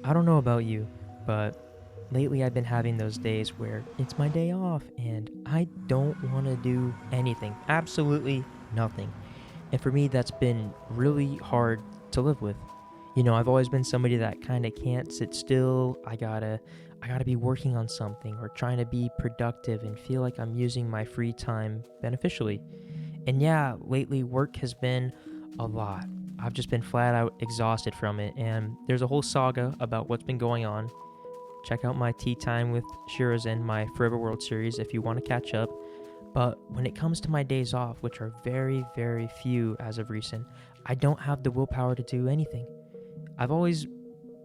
I don't know about you, but lately I've been having those days where it's my day off and I don't want to do anything, absolutely nothing. And for me, that's been really hard to live with. I've always been somebody that kind of can't sit still. I gotta be working on something or trying to be productive and feel like I'm using my free time beneficially. And yeah, lately work has been a lot. I've just been flat out exhausted from it, and there's a whole saga about what's been going on. Check out my Tea Time with Shirozen, my Forever World series, if you want to catch up. But when it comes to my days off, which are very, very few as of recent, I don't have the willpower to do anything. I've always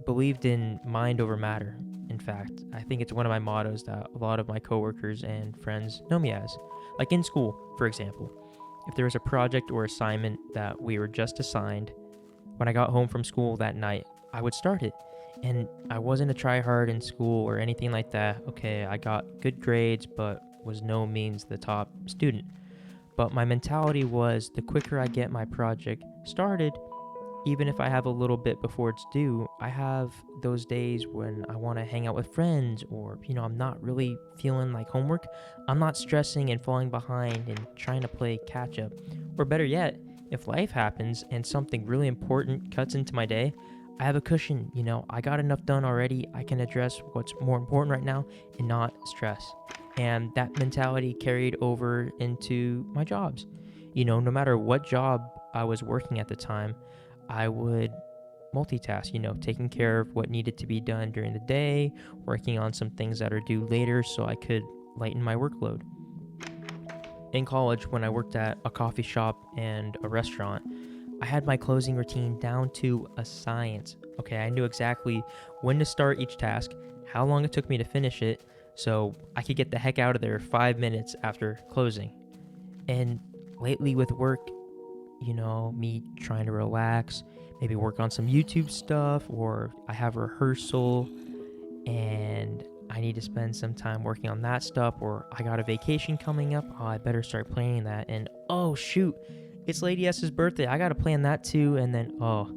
believed in mind over matter. In fact, I think it's one of my mottos that a lot of my coworkers and friends know me as. Like in school, for example, if there was a project or assignment that we were just assigned, when I got home from school that night, I would start it. And I wasn't a tryhard in school or anything like that. Okay, I got good grades, but was no means the top student. But my mentality was the quicker I get my project started, even if I have a little bit before it's due, I have those days when I want to hang out with friends or, I'm not really feeling like homework. I'm not stressing and falling behind and trying to play catch up. Or better yet, if life happens and something really important cuts into my day, I have a cushion. I got enough done already. I can address what's more important right now and not stress. And that mentality carried over into my jobs. No matter what job I was working at the time, I would multitask, taking care of what needed to be done during the day, working on some things that are due later so I could lighten my workload. In college, when I worked at a coffee shop and a restaurant, I had my closing routine down to a science. Okay, I knew exactly when to start each task, how long it took me to finish it, so I could get the heck out of there 5 minutes after closing. And lately with work, me trying to relax, maybe work on some YouTube stuff, or I have rehearsal and I need to spend some time working on that stuff, or I got a vacation coming up. Oh, I better start planning that. And oh, shoot, it's Lady S's birthday. I got to plan that too. And then, oh,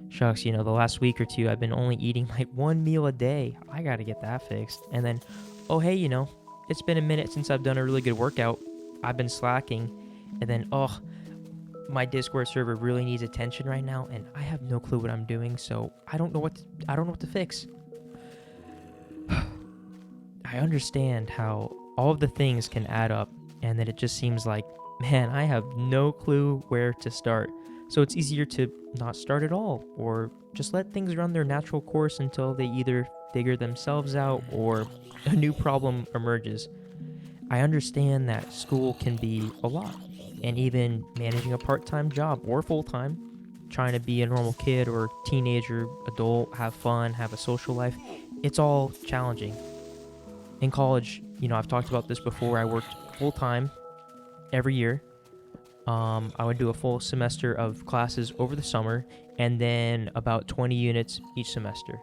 shucks, the last week or two, I've been only eating like one meal a day. I got to get that fixed. And then, oh, hey, it's been a minute since I've done a really good workout. I've been slacking. And then, oh, my Discord server really needs attention right now, and I have no clue what I'm doing, so I don't know what to fix. I understand how all of the things can add up, and that it just seems like, man, I have no clue where to start. So it's easier to not start at all, or just let things run their natural course until they either figure themselves out or a new problem emerges. I understand that school can be a lot, and even managing a part-time job or full-time, trying to be a normal kid or teenager, adult, have fun, have a social life, it's all challenging. In college, I've talked about this before, I worked full-time every year. I would do a full semester of classes over the summer, and then about 20 units each semester.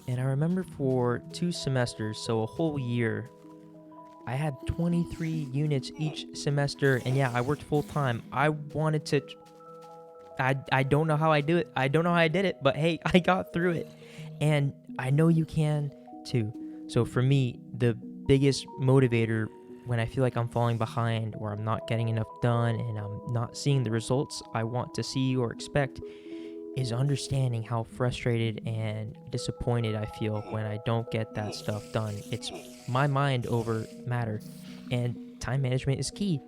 And I remember for 2 semesters, so a whole year, I had 23 units each semester, and yeah, I worked full time. I wanted to. I don't know how I do it. I don't know how I did it, but hey, I got through it, and I know you can too. So for me, the biggest motivator when I feel like I'm falling behind or I'm not getting enough done and I'm not seeing the results I want to see or expect is understanding how frustrated and disappointed I feel when I don't get that stuff done. It's my mind over matter, and time management is key.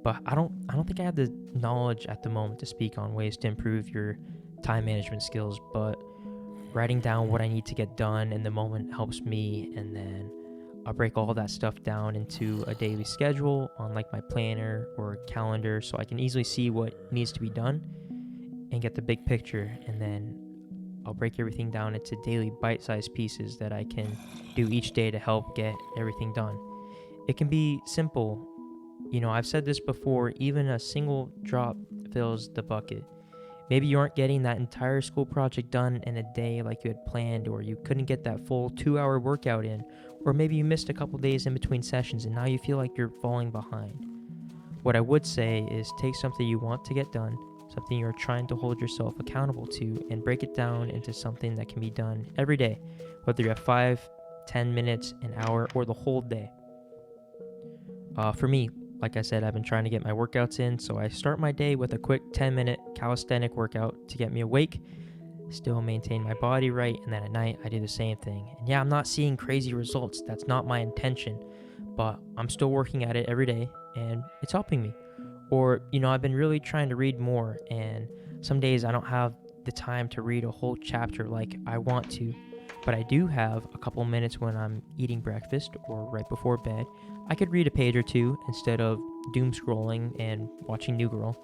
But I don't think I have the knowledge at the moment to speak on ways to improve your time management skills, but writing down what I need to get done in the moment helps me, and then I'll break all that stuff down into a daily schedule on like my planner or calendar so I can easily see what needs to be done and get the big picture, and then I'll break everything down into daily bite-sized pieces that I can do each day to help get everything done. It can be simple. I've said this before, even a single drop fills the bucket. Maybe you aren't getting that entire school project done in a day like you had planned, or you couldn't get that full 2-hour workout in, or maybe you missed a couple days in between sessions and now you feel like you're falling behind. What I would say is take something you want to get done, something you're trying to hold yourself accountable to, and break it down into something that can be done every day, whether you have 5, 10 minutes, an hour, or the whole day. For me, like I said, I've been trying to get my workouts in, so I start my day with a quick 10-minute calisthenic workout to get me awake, still maintain my body right, and then at night I do the same thing. And yeah, I'm not seeing crazy results. That's not my intention, but I'm still working at it every day, and it's helping me. Or, I've been really trying to read more, and some days I don't have the time to read a whole chapter like I want to, but I do have a couple minutes when I'm eating breakfast or right before bed. I could read a page or two instead of doom scrolling and watching New Girl.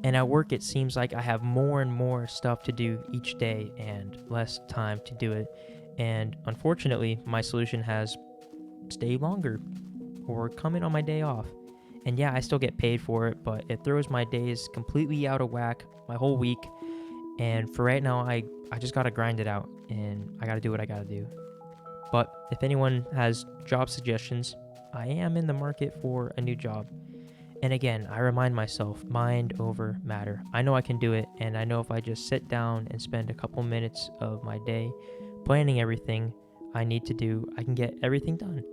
And at work, it seems like I have more and more stuff to do each day and less time to do it. And unfortunately, my solution has stay longer or come in on my day off. And yeah, I still get paid for it, but it throws my days completely out of whack, my whole week. And for right now, I just gotta grind it out, and I gotta do what I gotta do. But if anyone has job suggestions, I am in the market for a new job. And again, I remind myself, mind over matter. I know I can do it, and I know if I just sit down and spend a couple minutes of my day planning everything I need to do, I can get everything done.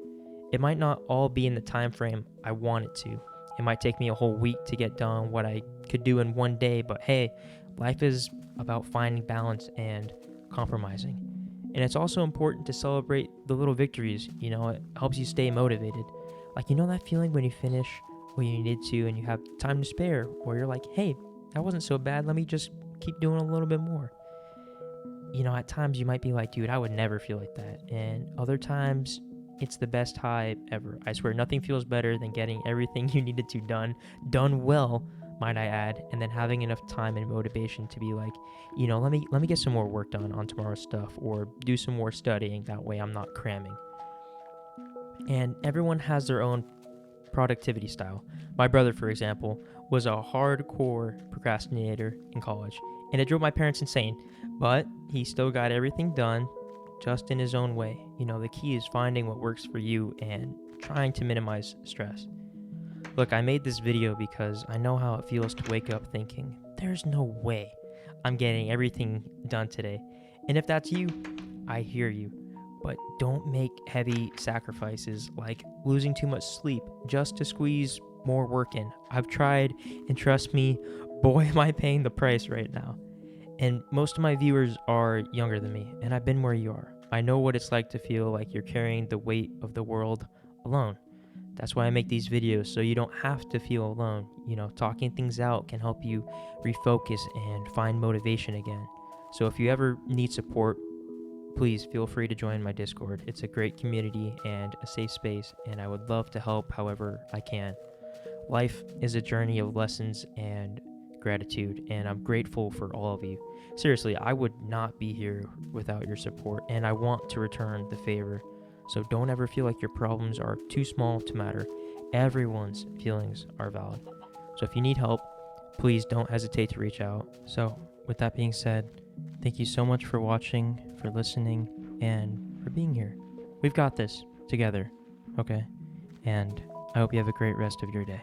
It might not all be in the time frame I want it to. It might take me a whole week to get done what I could do in one day, but hey, life is about finding balance and compromising. And it's also important to celebrate the little victories. It helps you stay motivated. Like, that feeling when you finish what you need to and you have time to spare, or you're like, hey, that wasn't so bad, let me just keep doing a little bit more. At times you might be like, dude, I would never feel like that. And other times it's the best high ever. I swear, nothing feels better than getting everything you needed to done well, might I add, and then having enough time and motivation to be like, let me get some more work done on tomorrow's stuff, or do some more studying. That way I'm not cramming. And everyone has their own productivity style. My brother, for example, was a hardcore procrastinator in college, and it drove my parents insane, but he still got everything done just in his own way. The key is finding what works for you and trying to minimize stress. Look, I made this video because I know how it feels to wake up thinking, there's no way I'm getting everything done today. And if that's you, I hear you. But don't make heavy sacrifices like losing too much sleep just to squeeze more work in. I've tried, and trust me, boy, am I paying the price right now. And most of my viewers are younger than me, and I've been where you are. I know what it's like to feel like you're carrying the weight of the world alone. That's why I make these videos, so you don't have to feel alone. Talking things out can help you refocus and find motivation again. So if you ever need support, please feel free to join my Discord. It's a great community and a safe space, and I would love to help however I can. Life is a journey of lessons and gratitude, and I'm grateful for all of you. Seriously, I would not be here without your support, and I want to return the favor. So don't ever feel like your problems are too small to matter. Everyone's feelings are valid. So if you need help, please don't hesitate to reach out. So with that being said, thank you so much for watching, for listening, and for being here. We've got this together, okay? And I hope you have a great rest of your day.